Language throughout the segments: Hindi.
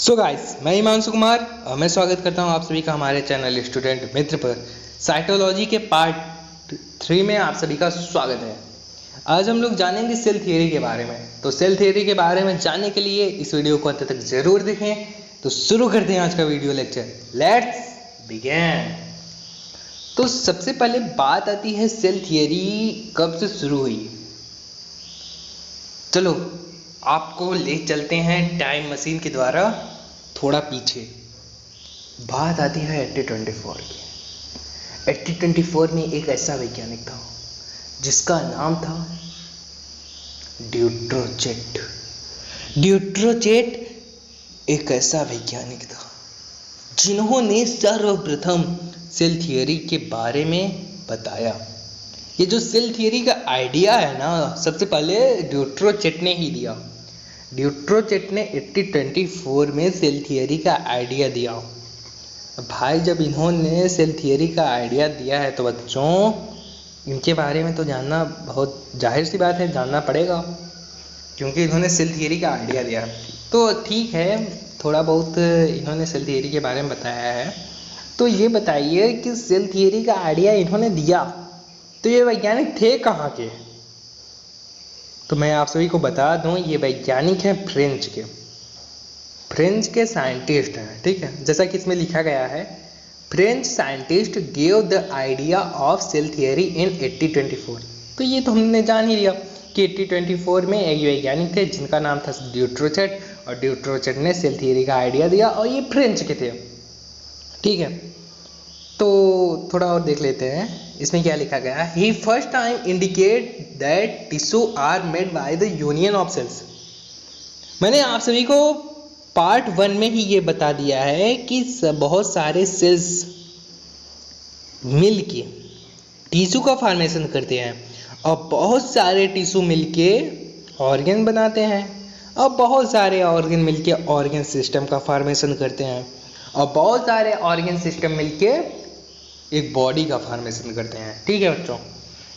सो गाइस, मैं हिमांशु कुमार और मैं स्वागत करता हूं आप सभी का हमारे चैनल स्टूडेंट मित्र पर। साइकोलॉजी के पार्ट 3 में आप सभी का स्वागत है। आज हम लोग जानेंगे सेल थियरी के बारे में। तो सेल थियरी के बारे में जानने के लिए इस वीडियो को अंत तक जरूर देखें। तो शुरू करते हैं आज का वीडियो लेक्चर। Let's begin. तो सबसे पहले बात आती है सेल थियरी कब से शुरू हुई। चलो आपको ले चलते हैं टाइम मशीन के द्वारा थोड़ा पीछे। बात आती है 1824 की। 1824 में एक ऐसा वैज्ञानिक था जिसका नाम था ड्यूट्रोचेट। ड्यूट्रोचेट एक ऐसा वैज्ञानिक था जिन्होंने सर्वप्रथम सेल थियरी के बारे में बताया। ये जो सेल थियरी का आइडिया है ना, सबसे पहले ड्यूट्रोचेट ने ही दिया। ड्यूट्रोचेट ने 1824 में सेल थियरी का आइडिया दिया। भाई जब इन्होंने सेल थियरी का आइडिया दिया है तो बच्चों इनके बारे में तो जानना बहुत जाहिर सी बात है, जानना पड़ेगा, क्योंकि इन्होंने सेल थियरी का आइडिया दिया। तो ठीक है, थोड़ा बहुत इन्होंने सेल थियरी के बारे में बताया है। तो ये बताइए कि सेल थियरी का आइडिया इन्होंने दिया तो ये वैज्ञानिक थे कहाँ के। तो मैं आप सभी को बता दूं, ये वैज्ञानिक हैं फ्रेंच के साइंटिस्ट हैं। ठीक है, जैसा कि इसमें लिखा गया है, French scientist gave the idea of cell theory in 1824। तो ये तो हमने जान ही लिया कि 1824 में एक वैज्ञानिक थे जिनका नाम था ड्यूट्रोचेट, और ड्यूट्रोचेट ने सेल थियरी का आइडिया दिया और ये फ्रेंच के थे। ठीक है, तो थोड़ा और देख लेते हैं इसमें क्या लिखा गया है। He first time indicate that tissue are made by the union of cells. मैंने आप सभी को पार्ट 1 में ही ये बता दिया है कि बहुत सारे सेल्स मिलके टिश्यू का फॉर्मेशन करते हैं, और बहुत सारे टिश्यू मिलके ऑर्गन बनाते हैं, और बहुत सारे ऑर्गन मिलके ऑर्गन सिस्टम का फॉर्मेशन करते हैं, और बहुत सारे ऑर्गन सिस्टम मिलके एक बॉडी का फॉर्मेशन करते हैं। ठीक है बच्चों,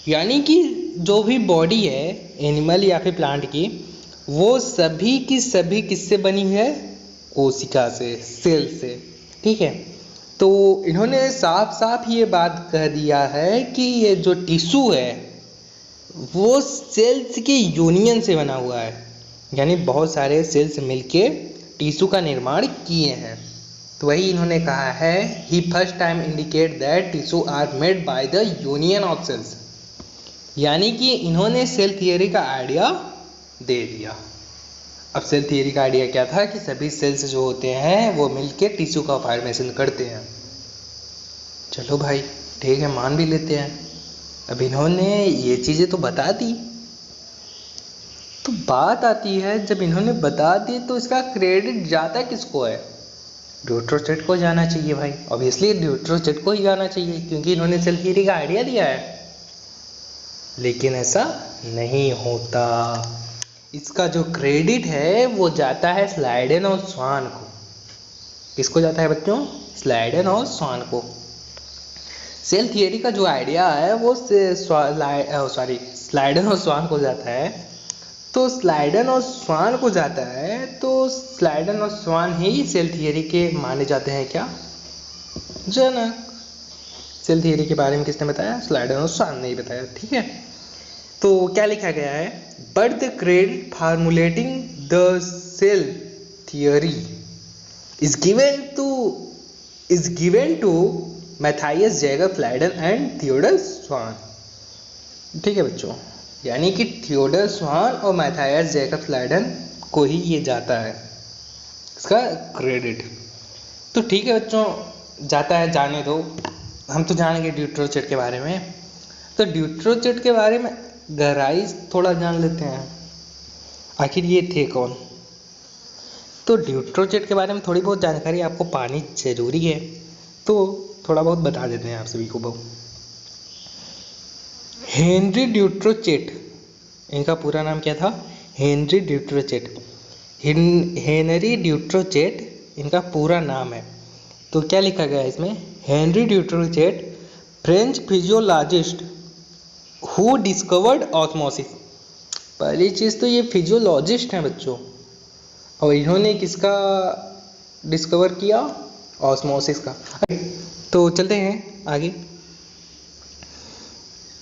यानी कि जो भी बॉडी है एनिमल या फिर प्लांट की, वो सभी की सभी किससे बनी है? कोशिका से, सेल से। ठीक है, तो इन्होंने साफ साफ ये बात कह दिया है कि ये जो टिश्यू है वो सेल्स के यूनियन से बना हुआ है, यानी बहुत सारे सेल्स मिलके टिश्यू का निर्माण किए हैं। तो वही इन्होंने कहा है, he first time indicate that tissue are made by the union of cells, यानी कि इन्होंने सेल थियरी का आइडिया दे दिया। अब सेल थियरी का आइडिया क्या था कि सभी सेल्स जो होते हैं वो मिलके टिश्यू का फॉर्मेशन करते हैं। चलो भाई ठीक है, मान भी लेते हैं। अब इन्होंने ये चीज़ें तो बता दी, तो बात आती है जब इन्होंने बता दी तो इसका क्रेडिट जाता किसको है? ड्यूट्रोचेट को जाना चाहिए भाई, ऑब्वियसली ड्यूट्रोचेट को ही जाना चाहिए, क्योंकि इन्होंने सेल थियरी का आइडिया दिया है। लेकिन ऐसा नहीं होता। इसका जो क्रेडिट है वो जाता है स्लाइडेन और स्वान को। किसको जाता है बच्चों? स्लाइडेन और स्वान को। सेल थियरी का जो आइडिया है वो स्लाइडेन और स्वान को जाता है। तो स्लाइडेन और स्वान को जाता है, तो स्लाइडेन और स्वान ही सेल थियरी के माने जाते हैं क्या? जनक। सेल थियरी के बारे में किसने बताया? स्लाइडेन और स्वान ने ही बताया। ठीक है, तो क्या लिखा गया है? But the credit formulating the cell theory is given to Matthias Jacob Schleiden and Theodor Schwann. ठीक है बच्चों, यानी कि थियोडर स्वान और मैथाइयस जैकब स्लाइडेन को ही ये जाता है इसका क्रेडिट। तो ठीक है बच्चों, जाता है, जाने दो। हम तो जानेंगे ड्यूट्रोचेट के बारे में। तो ड्यूट्रोचेट के बारे में गहराई थोड़ा जान लेते हैं, आखिर ये थे कौन। तो ड्यूट्रोचेट के बारे में थोड़ी बहुत जानकारी आपको पानी जरूरी है, तो थोड़ा बहुत बता देते हैं आप सभी को। हेनरी ड्यूट्रोचेट, इनका पूरा नाम क्या था? हेनरी ड्यूट्रोचेट। हेनरी ड्यूट्रोचेट इनका पूरा नाम है। तो क्या लिखा गया है इसमें? Henri Dutrochet, French physiologist who discovered osmosis. पहली चीज़ तो ये फिजियोलॉजिस्ट हैं बच्चों, और इन्होंने किसका डिस्कवर किया ऑस्मोसिस का। तो चलते हैं आगे,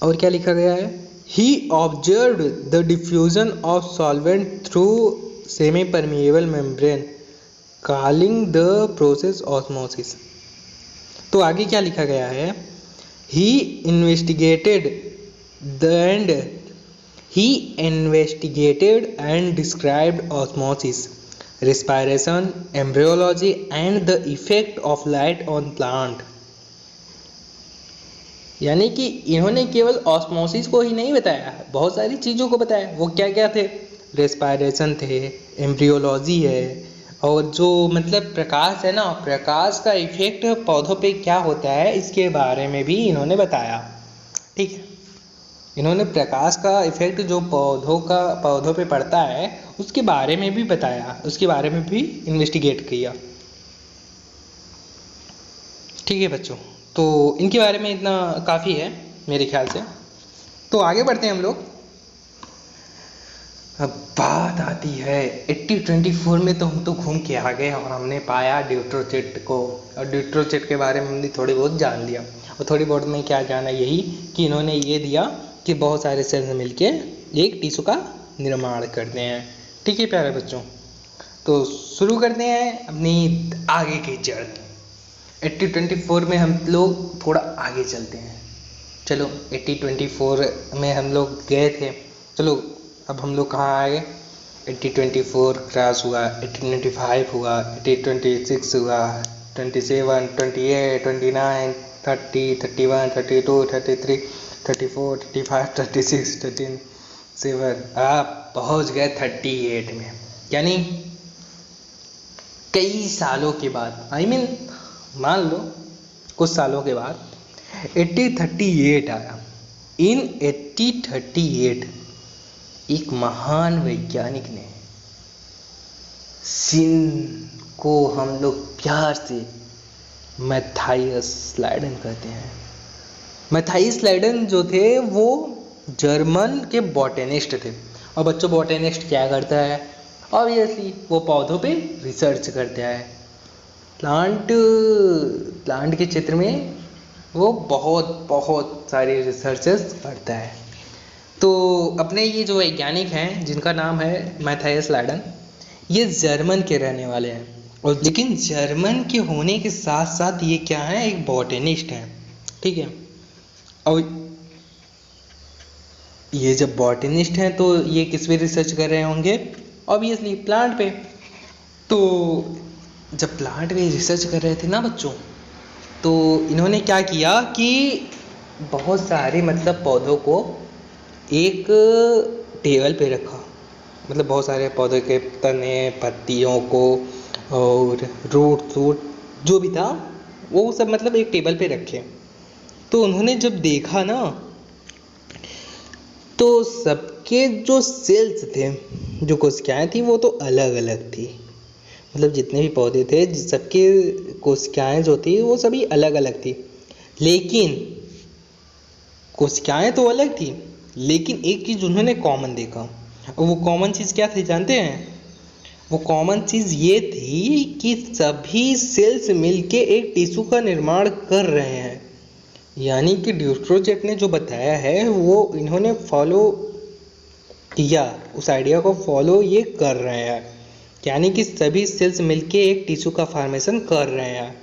और क्या लिखा गया है। He observed the diffusion of solvent through semi permeable membrane calling the process osmosis. तो आगे क्या लिखा गया है। He investigated and described osmosis, respiration, embryology and the effect of light on plant। यानी कि इन्होंने केवल ऑस्मोसिस को ही नहीं बताया, बहुत सारी चीज़ों को बताया। वो क्या क्या थे, रेस्पायरेशन थे, एम्ब्रियोलॉजी है, और जो मतलब प्रकाश है ना, प्रकाश का इफेक्ट पौधों पे क्या होता है इसके बारे में भी इन्होंने बताया। ठीक है, इन्होंने प्रकाश का इफेक्ट जो पौधों पे पड़ता है उसके बारे में भी बताया, उसके बारे में भी इन्वेस्टिगेट किया। ठीक है बच्चों, तो इनके बारे में इतना काफ़ी है मेरे ख्याल से। तो आगे बढ़ते हैं हम लोग। अब बात आती है 8024 में, तो हम तो घूम के आ गए और हमने पाया ड्यूट्रोचेट को, और ड्यूट्रोचेट के बारे में हमने थोड़ी बहुत जान लिया। और थोड़ी बहुत में क्या जाना, यही कि इन्होंने ये दिया कि बहुत सारे सेल्स मिलके एक टिश्यू का निर्माण करते हैं। ठीक है प्यारे बच्चों, तो शुरू करते हैं अपनी आगे की जर्नी। 8024 में हम लोग थोड़ा आगे चलते हैं। चलो 8024 में हम लोग गए थे, चलो अब हम लोग कहाँ आ गए। 8024 क्रॉस हुआ, 8025 हुआ, 8026 हुआ, 27, 28, 29, 30, 31, 32, 33, 34, 35, 36, 37, आप पहुँच गए 38 में। यानी कई सालों के बाद, मान लो कुछ सालों के बाद 8038 आया। इन 8038 एक महान वैज्ञानिक ने, जिनको हम लोग प्यार से मैथाइयस स्लाइडन कहते हैं। मैथाइयस स्लाइडन जो थे वो जर्मन के बॉटेनिस्ट थे। और बच्चों, बॉटेनिस्ट क्या करता है, ऑब्वियसली वो पौधों पे रिसर्च करता है। प्लांट के क्षेत्र में वो बहुत सारी रिसर्चेस करता है। तो अपने ये जो वैज्ञानिक हैं जिनका नाम है मैथाइयस स्लाइडन, ये जर्मन के रहने वाले हैं। और लेकिन जर्मन के होने के साथ साथ ये क्या है, एक बॉटेनिस्ट हैं। ठीक है, और ये जब बॉटेनिस्ट हैं तो ये किस पे रिसर्च कर रहे होंगे, ऑब्वियसली प्लांट पे। तो जब प्लांट पे रिसर्च कर रहे थे ना बच्चों, तो इन्होंने क्या किया कि बहुत सारे मतलब पौधों को एक टेबल पे रखा, मतलब बहुत सारे पौधे के तने, पत्तियों को और रूट जो भी था वो सब मतलब एक टेबल पे रखे। तो उन्होंने जब देखा ना, तो सबके जो सेल्स थे, जो कोशिकाएं थी, वो तो अलग अलग थी। मतलब जितने भी पौधे थे सबके कोशिकाएं जो थी वो सभी अलग अलग थी। लेकिन कोशिकाएं तो अलग थी, लेकिन एक चीज़ उन्होंने कॉमन देखा। और वो कॉमन चीज़ क्या थी जानते हैं? वो कॉमन चीज़ ये थी कि सभी सेल्स मिलके एक टिश्यू का निर्माण कर रहे हैं। यानी कि ड्यूट्रोचेट ने जो बताया है वो इन्होंने फॉलो किया, उस आइडिया को फॉलो ये कर रहे हैं। यानी कि सभी सेल्स मिलके एक टिश्यू का फॉर्मेशन कर रहे हैं।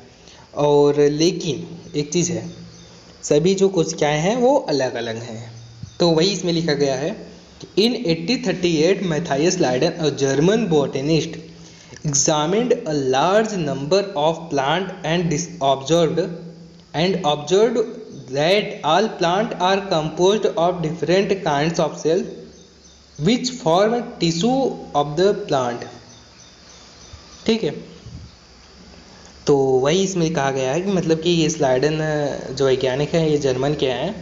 और लेकिन एक चीज़ है, सभी जो कोशिकाएं हैं वो अलग अलग हैं। तो वही इसमें लिखा गया है, in 8038 Matthias Schleiden, a German botanist, examined a large number of plant and observed that all plants are composed of different kinds of cells which form tissue of the plant। ठीक है, तो वही इसमें कहा गया है कि मतलब कि ये स्लाइडन जो वैज्ञानिक हैं ये जर्मन के हैं,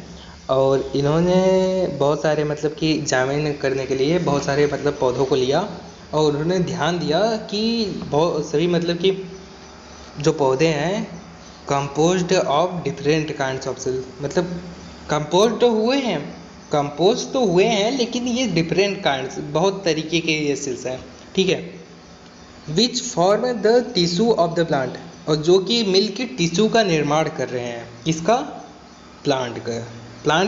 और इन्होंने बहुत सारे मतलब कि एग्जामिन करने के लिए बहुत सारे मतलब पौधों को लिया, और उन्होंने ध्यान दिया कि बहुत सभी मतलब कि जो पौधे हैं composed of different kinds of cells, मतलब कंपोज तो हुए हैं लेकिन ये डिफरेंट काइंड्स, बहुत तरीके के ये सेल्स हैं। ठीक है, which form the tissue of the plant, और जो कि मिल के टिश्यू का निर्माण कर रहे हैं। किसका? प्लांट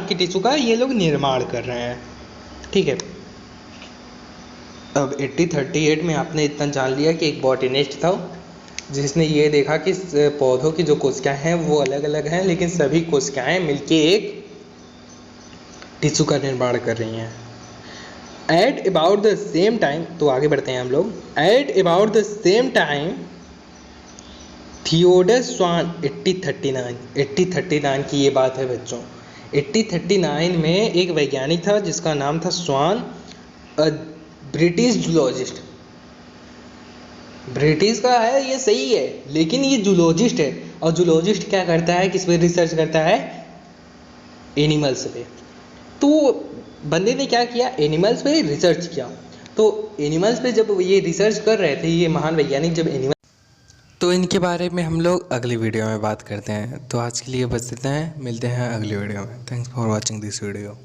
के टिश्यू का ये लोग निर्माण कर रहे हैं। ठीक है, अब 1838 में आपने इतना जान लिया कि एक बॉटनिस्ट था जिसने ये देखा कि पौधों की जो कोशिकाएं हैं वो अलग अलग हैं, लेकिन सभी कोशिकाएं मिलके एक टिश्यू का निर्माण कर रही हैं। At about the same time, तो आगे बढ़ते हैं हम लोग। At about the same time Theodore स्वान 1839 की ये बात है बच्चों। 1839 में एक वैज्ञानिक था जिसका नाम था स्वान, ब्रिटिश जूलॉजिस्ट। ब्रिटिश का है ये सही है, लेकिन ये जूलॉजिस्ट है। और जूलॉजिस्ट क्या करता है, किस पे रिसर्च करता है? एनिमल्स पे। तो बंदे ने क्या किया, एनिमल्स पे रिसर्च किया। तो एनिमल्स पे जब ये रिसर्च कर रहे थे, ये महान वैज्ञानिक जब एनिमल, तो इनके बारे में हम लोग अगली वीडियो में बात करते हैं। तो आज के लिए बस इतना है, मिलते हैं अगली वीडियो में। Thanks for watching this video.